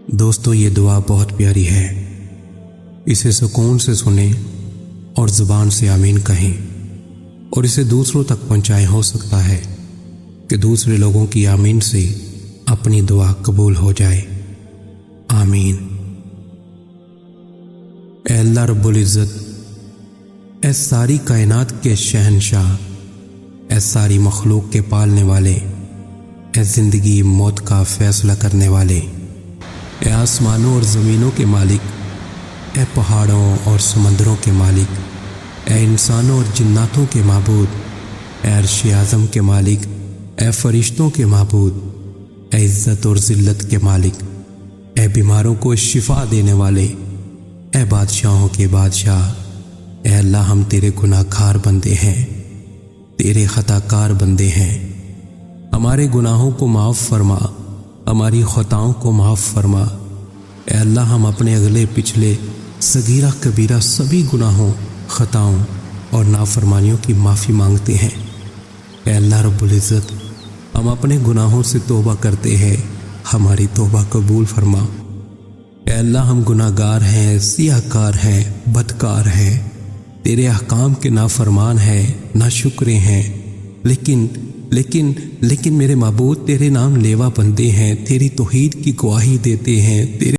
दोस्तों, ये दुआ बहुत प्यारी है। इसे सुकून से सुने और ज़ुबान से आमीन कहें और इसे दूसरों तक पहुंचाएं। हो सकता है कि दूसरे लोगों की आमीन से अपनी दुआ कबूल हो जाए। आमीन। ऐ अल्लाह रब्बुल इज़्ज़त, ऐ सारी कायनात के शहंशाह, ऐ सारी मखलूक के पालने वाले, ऐ ज़िंदगी मौत का फैसला करने वाले, ऐ आसमानों और ज़मीनों के मालिक, ऐ पहाड़ों और समंदरों के मालिक, ऐ इंसानों और जिन्नातों के माबूद, ऐ अर्श आज़म के मालिक, ऐ फरिश्तों के माबूद, ऐ इज़्ज़त और ज़िल्लत के मालिक, ऐ बीमारों को शिफा देने वाले, ऐ बादशाहों के बादशाह, ऐ अल्लाह, हम तेरे गुनाहगार बंदे हैं, तेरे खताकार बंदे हैं। हमारे गुनाहों को माफ़ फरमा, हमारी खताओं को माफ़ फरमा। ऐ अल्लाह, हम अपने अगले पिछले सगीरा कबीरा सभी गुनाहों, खताओं और नाफरमानियों की माफ़ी मांगते हैं। ऐ अल्लाह रब्बुल इज़्ज़त, हम अपने गुनाहों से तौबा करते हैं, हमारी तौबा कबूल फरमा। ऐ अल्लाह, हम गुनाहगार हैं, सियाहकार हैं, बदकार हैं, तेरे अहकाम के नाफरमान हैं, नाशुक्रे हैं, लेकिन मेरे माबूद, तेरे नाम लेवा बंदे हैं, तेरी तौहीद की गवाही देते हैं, तेरे